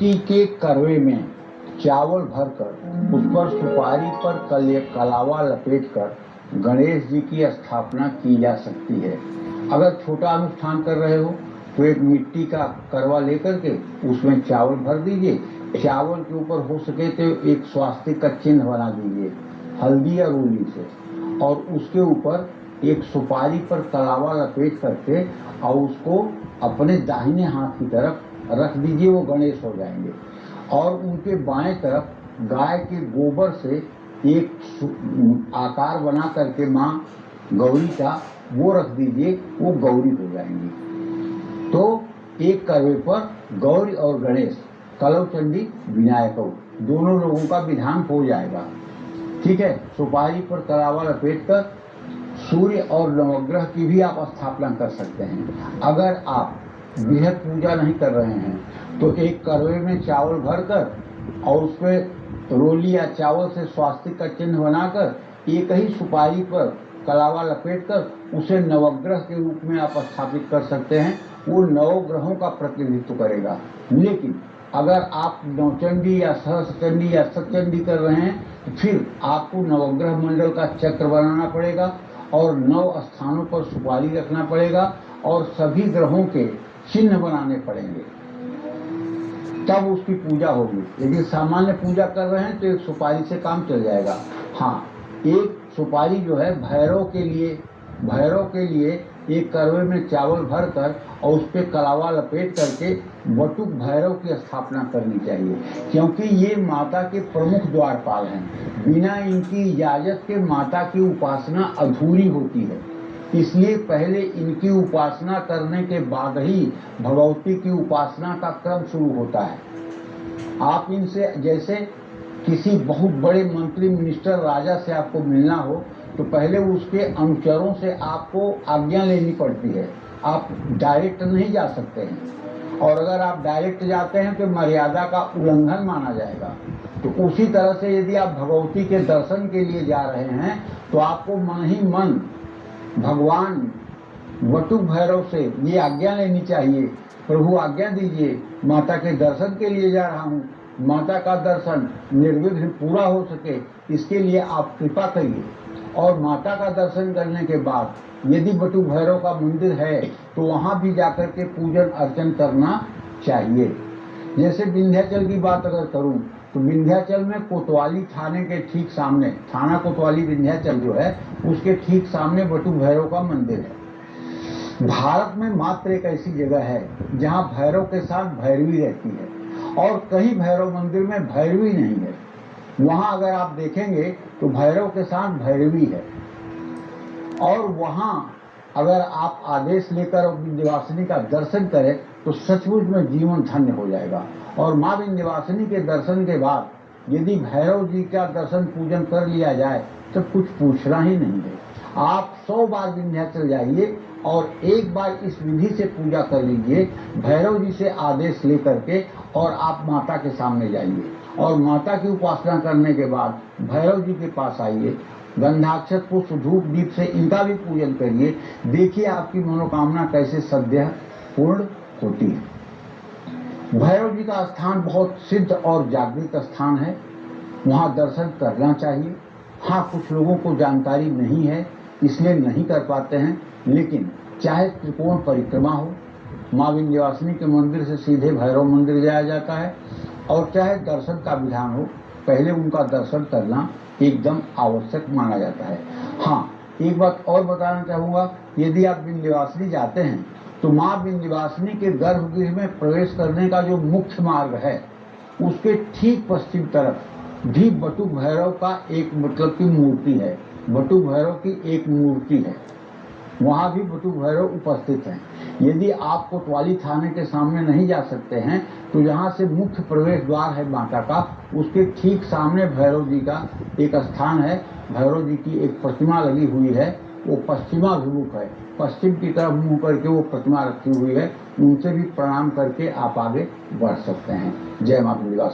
मिट्टी के करवे में चावल भरकर उस पर सुपारी पर कलावा लपेटकर गणेश जी की स्थापना की जा सकती है। अगर छोटा अनुष्ठान कर रहे हो तो एक मिट्टी का करवा लेकर के उसमें चावल भर दीजिए। चावल के ऊपर हो सके तो एक स्वास्तिक का चिन्ह बना दीजिए हल्दी या रूली से, और उसके ऊपर एक सुपारी पर कलावा लपेट करके और उसको अपने दाहिने हाथ की तरफ रख दीजिए। वो गणेश हो जाएंगे। और उनके बाएं तरफ गाय के गोबर से एक आकार बना करके माँ गौरी का वो रख दीजिए, वो गौरी हो जाएंगी। तो एक करवे पर गौरी और गणेश, कलौ चंडी विनायक दोनों लोगों का विधान हो जाएगा। ठीक है। सुपारी पर कलावा लपेट कर सूर्य और नवग्रह की भी आप स्थापना कर सकते हैं। अगर आप बृहद पूजा नहीं कर रहे हैं तो एक करवे में चावल भरकर और उस पर रोली या चावल से स्वास्तिक का चिन्ह बनाकर एक ही सुपारी पर कलावा लपेटकर उसे नवग्रह के रूप में आप स्थापित कर सकते हैं। वो नवग्रहों का प्रतिनिधित्व करेगा। लेकिन अगर आप नवचंडी या सहस्त्रचंडी या सतचंडी कर रहे हैं तो फिर आपको नवग्रह मंडल का चक्र बनाना पड़ेगा और 9 स्थानों पर सुपारी रखना पड़ेगा और सभी ग्रहों के चिन्ह बनाने पड़ेंगे, तब उसकी पूजा होगी। यदि सामान्य पूजा कर रहे हैं तो एक सुपारी से काम चल जाएगा। हाँ, एक सुपारी जो है भैरव के लिए एक करवे में चावल भरकर और उस पर कलावा लपेट करके बटुक भैरव की स्थापना करनी चाहिए, क्योंकि ये माता के प्रमुख द्वारपाल हैं। बिना इनकी इजाजत के माता की उपासना अधूरी होती है। इसलिए पहले इनकी उपासना करने के बाद ही भगवती की उपासना का क्रम शुरू होता है। आप इनसे, जैसे किसी बहुत बड़े मंत्री, मिनिस्टर, राजा से आपको मिलना हो तो पहले उसके अनुचरों से आपको आज्ञा लेनी पड़ती है। आप डायरेक्ट नहीं जा सकते हैं, और अगर आप डायरेक्ट जाते हैं तो मर्यादा का उल्लंघन माना जाएगा। तो उसी तरह से यदि आप भगवती के दर्शन के लिए जा रहे हैं तो आपको मन ही मन भगवान बटुक भैरव से ये आज्ञा लेनी चाहिए, प्रभु आज्ञा दीजिए, माता के दर्शन के लिए जा रहा हूँ, माता का दर्शन निर्विघ्न पूरा हो सके, इसके लिए आप कृपा करिए। और माता का दर्शन करने के बाद यदि बटुक भैरव का मंदिर है तो वहाँ भी जाकर के पूजन अर्चन करना चाहिए। जैसे विंध्याचल की बात अगर करूँ तो विंध्याचल में कोतवाली थाने के ठीक सामने, थाना कोतवाली विंध्याचल जो है उसके ठीक सामने बटुक भैरव का मंदिर है। भारत में मात्र एक ऐसी जगह है जहाँ भैरव के साथ भैरवी रहती है, और कहीं भैरव मंदिर में भैरवी नहीं है। वहाँ अगर आप देखेंगे तो भैरव के साथ भैरवी है, और वहाँ अगर आप आदेश लेकर विंध्यवासिनी का दर्शन करें तो सचमुच में जीवन धन्य हो जाएगा। और माँ विंध्यवासिनी के दर्शन के बाद यदि भैरव जी का दर्शन पूजन कर लिया जाए तो कुछ पूछना ही नहीं है। आप 100 बार विंध्याचल जाइए और एक बार इस विधि से पूजा कर लीजिए, भैरव जी से आदेश लेकर के, और आप माता के सामने जाइए और माता की उपासना करने के बाद भैरव जी के पास आइए, गंधाक्षत पुष्प धूप दीप से इनका भी पूजन करिए। देखिए आपकी मनोकामना कैसे सद्य पूर्ण होती है। भैरव जी का स्थान बहुत सिद्ध और जागृत स्थान है, वहाँ दर्शन करना चाहिए। हाँ, कुछ लोगों को जानकारी नहीं है इसलिए नहीं कर पाते हैं, लेकिन चाहे त्रिकोण परिक्रमा हो, माँ विंध्यवासिनी के मंदिर से सीधे भैरव मंदिर जाया जाता है, और चाहे दर्शन का विधान हो, पहले उनका दर्शन करना एकदम आवश्यक माना जाता है। हाँ, एक बात और बताना चाहूँगा, यदि आप विंध्यवासिनी जाते हैं तो माँ विंध्यवासिनी के गर्भगृह में प्रवेश करने का जो मुख्य मार्ग है उसके ठीक पश्चिम तरफ भी बटुक भैरव का एक मतलब की मूर्ति है, बटुक भैरव की एक मूर्ति है, वहाँ भी बटुक भैरव उपस्थित हैं। यदि आप कोतवाली थाने के सामने नहीं जा सकते हैं तो यहाँ से मुख्य प्रवेश द्वार है माता का, उसके ठीक सामने भैरव जी का एक स्थान है। भैरव जी की एक प्रतिमा लगी हुई है, वो पश्चिमाभिमुख है, पश्चिम की तरफ मुँह करके वो प्रतिमा रखी हुई है। उनसे भी प्रणाम करके आप आगे बढ़ सकते हैं। जय माता विंध्यवासिनी।